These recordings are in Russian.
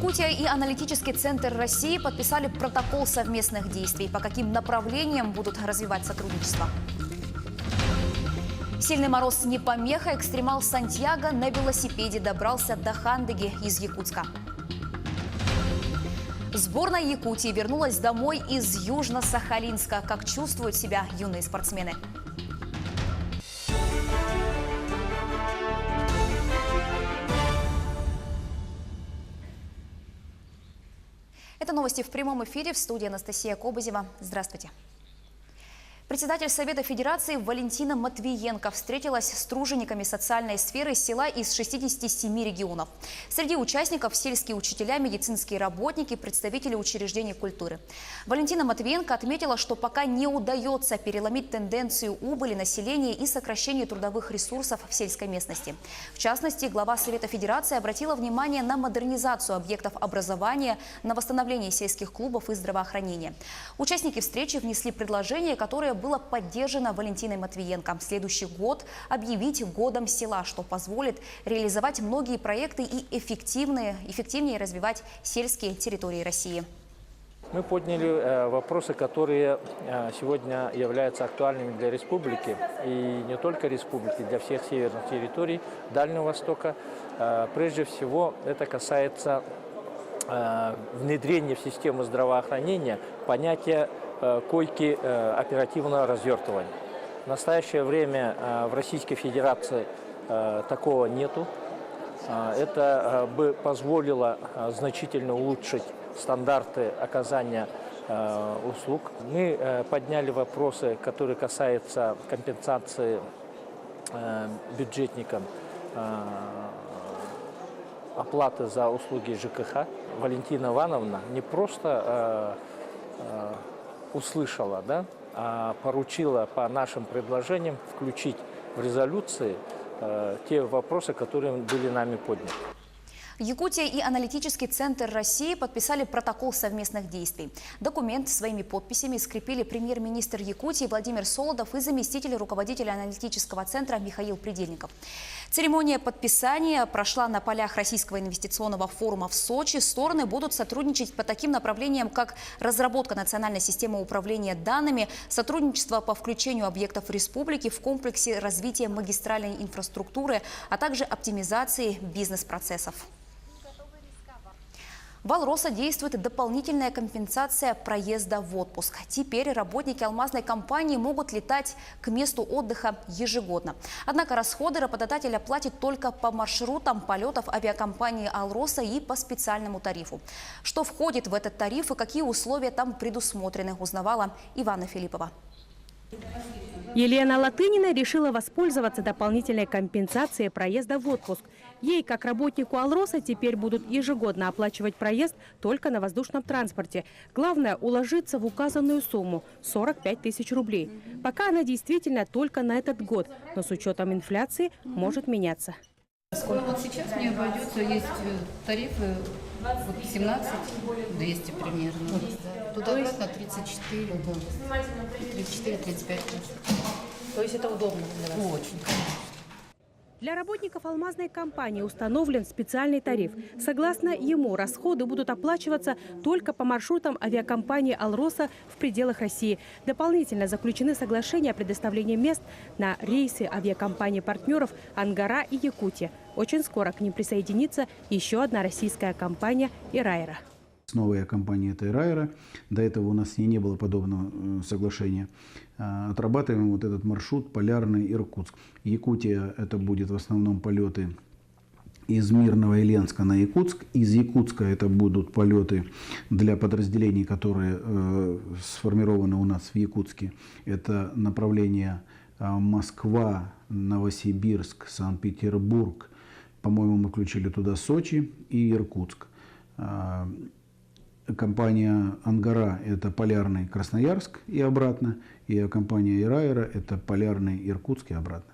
Якутия и аналитический центр России подписали протокол совместных действий. По каким направлениям будут развивать сотрудничество? Сильный мороз не помеха. Экстремал Сантьяго на велосипеде добрался до Хандыги из Якутска. Сборная Якутии вернулась домой из Южно-Сахалинска. Как чувствуют себя юные спортсмены? Это новости в прямом эфире. В студии Анастасия Кобызева. Здравствуйте. Председатель Совета Федерации Валентина Матвиенко встретилась с тружениками социальной сферы села из 67 регионов. Среди участников сельские учителя, медицинские работники, представители учреждений культуры. Валентина Матвиенко отметила, что пока не удается переломить тенденцию убыли населения и сокращения трудовых ресурсов в сельской местности. В частности, глава Совета Федерации обратила внимание на модернизацию объектов образования, на восстановление сельских клубов и здравоохранения. Участники встречи внесли предложение, которое было поддержано Валентиной Матвиенко. Следующий год объявить годом села, что позволит реализовать многие проекты и эффективнее развивать сельские территории России. Мы подняли вопросы, которые сегодня являются актуальными для республики. И не только республики, для всех северных территорий Дальнего Востока. Прежде всего, это касается внедрения в систему здравоохранения понятия койки оперативного развертывания. В настоящее время в Российской Федерации такого нету. Это бы позволило значительно улучшить стандарты оказания услуг. Мы подняли вопросы, которые касаются компенсации бюджетникам оплаты за услуги ЖКХ. Валентина Ивановна не просто услышала, а поручила по нашим предложениям включить в резолюции те вопросы, которые были нами подняты. Якутия и аналитический центр России подписали протокол совместных действий. Документ своими подписями скрепили премьер-министр Якутии Владимир Солодов и заместитель руководителя аналитического центра Михаил Предельников. Церемония подписания прошла на полях Российского инвестиционного форума в Сочи. Стороны будут сотрудничать по таким направлениям, как разработка национальной системы управления данными, сотрудничество по включению объектов республики в комплексе развития магистральной инфраструктуры, а также оптимизации бизнес-процессов. В Алроса действует дополнительная компенсация проезда в отпуск. Теперь работники алмазной компании могут летать к месту отдыха ежегодно. Однако расходы работодатель оплатит только по маршрутам полетов авиакомпании Алроса и по специальному тарифу. Что входит в этот тариф и какие условия там предусмотрены, узнавала Ивана Филиппова. Елена Латынина решила воспользоваться дополнительной компенсацией проезда в отпуск. Ей, как работнику Алроса, теперь будут ежегодно оплачивать проезд только на воздушном транспорте. Главное – уложиться в указанную сумму – 45 тысяч рублей. Пока она действительно только на этот год, но с учетом инфляции может меняться. Вот сейчас мне обойдется, есть тарифы 17 200 примерно. Туда-обратно 34, 34-35. То есть это удобно для вас? Очень. Для работников алмазной компании установлен специальный тариф. Согласно ему, расходы будут оплачиваться только по маршрутам авиакомпании «Алроса» в пределах России. Дополнительно заключены соглашения о предоставлении мест на рейсы авиакомпаний-партнеров «Ангара» и «Якутия». Очень скоро к ним присоединится еще одна российская компания «Ирайра». Новая компания – это «Ирайра». До этого у нас не было подобного соглашения. Отрабатываем вот этот маршрут Полярный Иркутск. Якутия – это будет в основном полеты из Мирного и Ленска на Якутск. Из Якутска это будут полеты для подразделений, которые сформированы у нас в Якутске. Это направление Москва, Новосибирск, Санкт-Петербург. По-моему, мы включили туда Сочи и Иркутск. Компания «Ангара» – это Полярный Красноярск и обратно. И компания «Ирайра» – это Полярный Иркутск и обратно.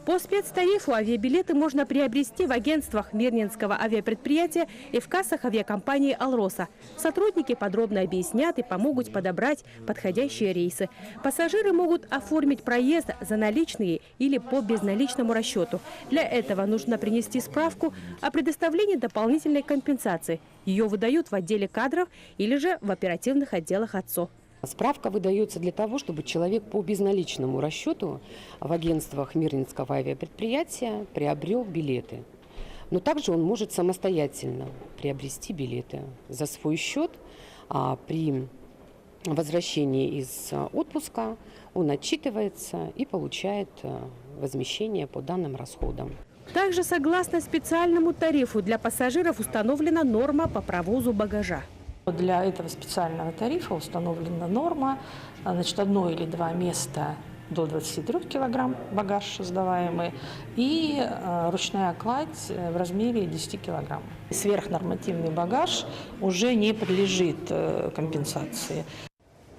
По спецтарифу авиабилеты можно приобрести в агентствах Мирнинского авиапредприятия и в кассах авиакомпании «Алроса». Сотрудники подробно объяснят и помогут подобрать подходящие рейсы. Пассажиры могут оформить проезд за наличные или по безналичному расчету. Для этого нужно принести справку о предоставлении дополнительной компенсации. Ее выдают в отделе кадров или же в оперативных отделах АТСО. Справка выдается для того, чтобы человек по безналичному расчету в агентствах Мирнинского авиапредприятия приобрел билеты. Но также он может самостоятельно приобрести билеты за свой счет. При возвращении из отпуска он отчитывается и получает возмещение по данным расходам. Также, согласно специальному тарифу, для пассажиров установлена норма по провозу багажа. Для этого специального тарифа установлена норма, значит, 1 или 2 места до 23 килограмм багаж сдаваемый и ручная кладь в размере 10 килограмм. Сверхнормативный багаж уже не подлежит компенсации.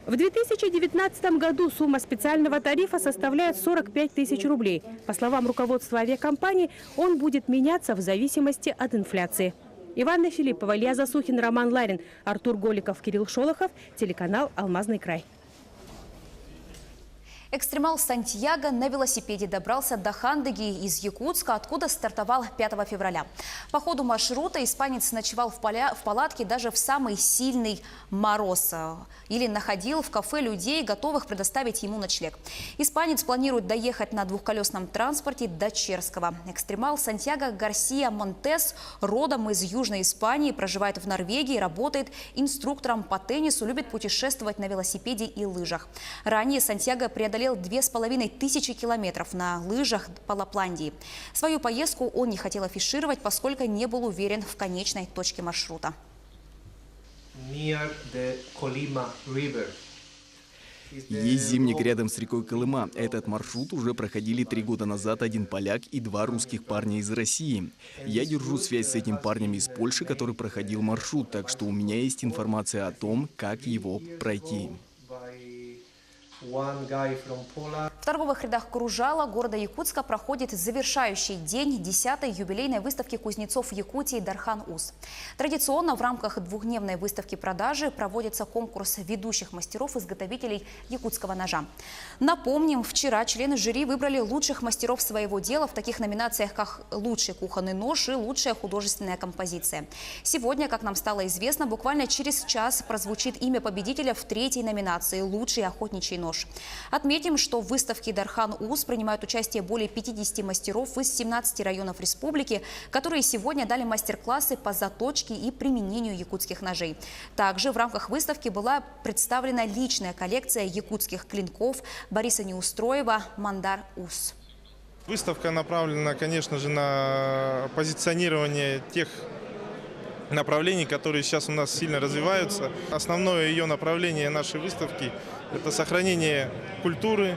В 2019 году сумма специального тарифа составляет 45 тысяч рублей. По словам руководства авиакомпании, он будет меняться в зависимости от инфляции. Иванна Филиппова, Илья Засухин, Роман Ларин, Артур Голиков, Кирилл Шолохов, телеканал «Алмазный край». Экстремал Сантьяго на велосипеде добрался до Хандыги из Якутска, откуда стартовал 5 февраля. По ходу маршрута испанец ночевал в палатке даже в самый сильный мороз или находил в кафе людей, готовых предоставить ему ночлег. Испанец планирует доехать на двухколесном транспорте до Черского. Экстремал Сантьяго Гарсия Монтес родом из Южной Испании, проживает в Норвегии, работает инструктором по теннису, любит путешествовать на велосипеде и лыжах. Ранее Сантьяго преодолел 2500 километров на лыжах по Лапландии. Свою поездку он не хотел афишировать, поскольку не был уверен в конечной точке маршрута. Есть зимник рядом с рекой Колыма. Этот маршрут уже проходили 3 года назад один поляк и 2 русских парня из России. Я держу связь с этим парнем из Польши, который проходил маршрут, так что у меня есть информация о том, как его пройти. В торговых рядах Кружала города Якутска проходит завершающий день 10-й юбилейной выставки кузнецов Якутии «Дархан-Уз». Традиционно в рамках двухдневной выставки продажи проводится конкурс ведущих мастеров-изготовителей якутского ножа. Напомним, вчера члены жюри выбрали лучших мастеров своего дела в таких номинациях, как «Лучший кухонный нож» и «Лучшая художественная композиция». Сегодня, как нам стало известно, буквально через час прозвучит имя победителя в 3-й номинации «Лучший охотничий нож». Отметим, что в выставке «Дархан-Уз» принимают участие более 50 мастеров из 17 районов республики, которые сегодня дали мастер-классы по заточке и применению якутских ножей. Также в рамках выставки была представлена личная коллекция якутских клинков Бориса Неустроева «Мандар-Уз». Выставка направлена, конечно же, на позиционирование тех направлений, которые сейчас у нас сильно развиваются. Основное ее направление нашей выставки – это сохранение культуры,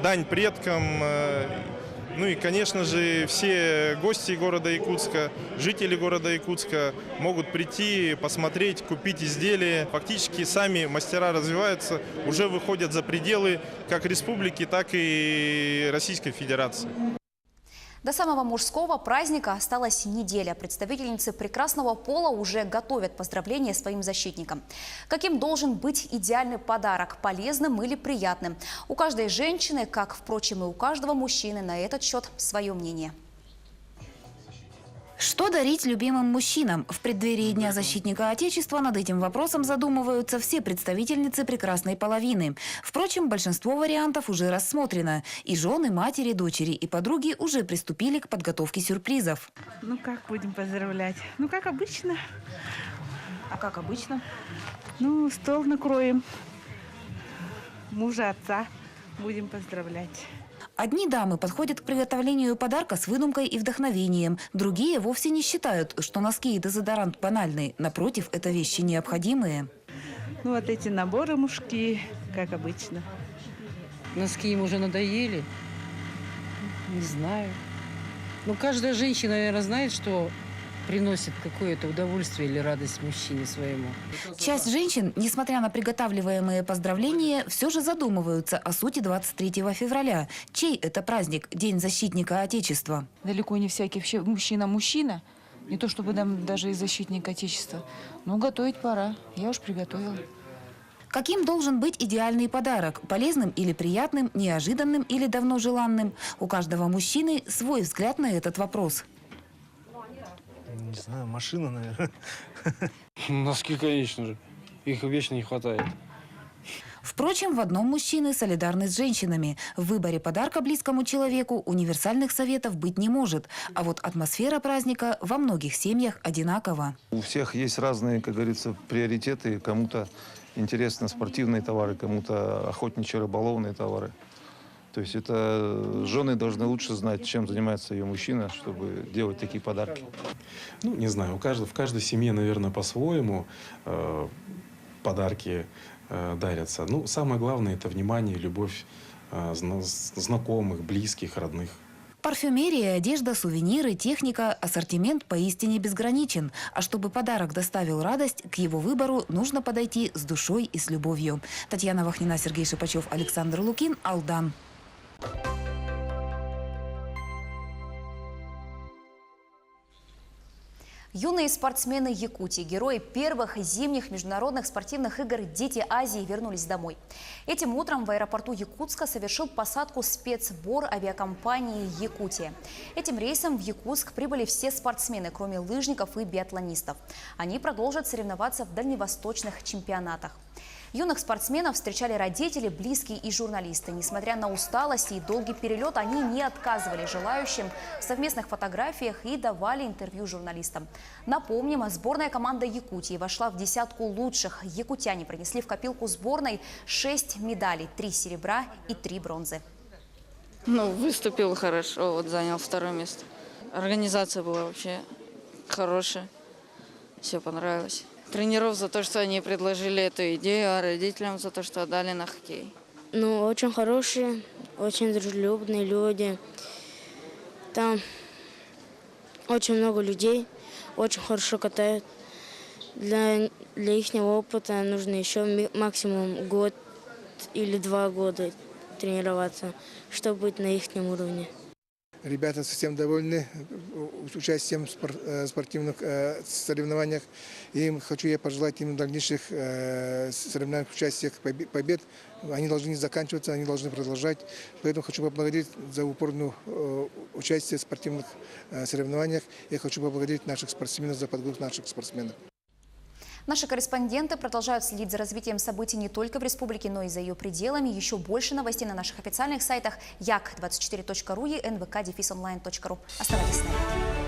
дань предкам. Ну и, конечно же, все гости города Якутска, жители города Якутска могут прийти, посмотреть, купить изделия. Фактически сами мастера развиваются, уже выходят за пределы как республики, так и Российской Федерации. До самого мужского праздника осталась неделя. Представительницы прекрасного пола уже готовят поздравления своим защитникам. Каким должен быть идеальный подарок? Полезным или приятным? У каждой женщины, как, впрочем, и у каждого мужчины, на этот счет свое мнение. Что дарить любимым мужчинам? В преддверии Дня защитника Отечества над этим вопросом задумываются все представительницы прекрасной половины. Впрочем, большинство вариантов уже рассмотрено. И жены, матери, дочери и подруги уже приступили к подготовке сюрпризов. Ну как будем поздравлять? Ну как обычно. А как обычно? Ну, стол накроем. Мужа, отца будем поздравлять. Одни дамы подходят к приготовлению подарка с выдумкой и вдохновением. Другие вовсе не считают, что носки и дезодорант банальные. Напротив, это вещи необходимые. Ну вот эти наборы мужские, как обычно. Носки им уже надоели. Не знаю. Ну, каждая женщина, наверное, знает, что приносит какое-то удовольствие или радость мужчине своему. Часть женщин, несмотря на приготавливаемые поздравления, все же задумываются о сути 23 февраля. Чей это праздник, День защитника Отечества? Далеко не всякий вообще мужчина. Не то чтобы даже и защитник Отечества. Но готовить пора. Я уж приготовила. Каким должен быть идеальный подарок? Полезным или приятным, неожиданным или давно желанным? У каждого мужчины свой взгляд на этот вопрос. Не знаю, машина, наверное. Носки, конечно же. Их вечно не хватает. Впрочем, в одном мужчины солидарны с женщинами. В выборе подарка близкому человеку универсальных советов быть не может. А вот атмосфера праздника во многих семьях одинакова. У всех есть разные, как говорится, приоритеты. Кому-то интересны спортивные товары, кому-то охотничьи рыболовные товары. То есть это жены должны лучше знать, чем занимается ее мужчина, чтобы делать такие подарки. Ну, не знаю, в каждой семье, наверное, по-своему подарки дарятся. Ну, самое главное – это внимание, любовь знакомых, близких, родных. Парфюмерия, одежда, сувениры, техника, ассортимент поистине безграничен. А чтобы подарок доставил радость, к его выбору нужно подойти с душой и с любовью. Татьяна Вахнина, Сергей Шипачев, Александр Лукин, Алдан. Юные спортсмены Якутии, герои первых зимних международных спортивных игр «Дети Азии» вернулись домой. Этим утром в аэропорту Якутска совершил посадку спецбор авиакомпании «Якутия». Этим рейсом в Якутск прибыли все спортсмены, кроме лыжников и биатлонистов. Они продолжат соревноваться в дальневосточных чемпионатах. Юных спортсменов встречали родители, близкие и журналисты. Несмотря на усталость и долгий перелет, они не отказывали желающим в совместных фотографиях и давали интервью журналистам. Напомним, сборная команда Якутии вошла в десятку лучших. Якутяне принесли в копилку сборной 6 медалей, 3 серебра и 3 бронзы. Выступил хорошо, занял 2-е место. Организация была вообще хорошая, все понравилось. Тренеров за то, что они предложили эту идею, а родителям за то, что отдали на хоккей. Очень хорошие, очень дружелюбные люди. Там очень много людей, очень хорошо катают. Для их опыта нужно еще максимум год или 2 года тренироваться, чтобы быть на их уровне. Ребята совсем довольны участием в спортивных соревнованиях. И хочу я пожелать им дальнейших соревнованиях, участиях, побед. Они должны не заканчиваться, они должны продолжать. Поэтому хочу поблагодарить за упорное участие в спортивных соревнованиях. Я хочу поблагодарить наших спортсменов за подготовку наших спортсменов. Наши корреспонденты продолжают следить за развитием событий не только в республике, но и за ее пределами. Еще больше новостей на наших официальных сайтах як24.ru и nvk-online.ru. Оставайтесь с нами.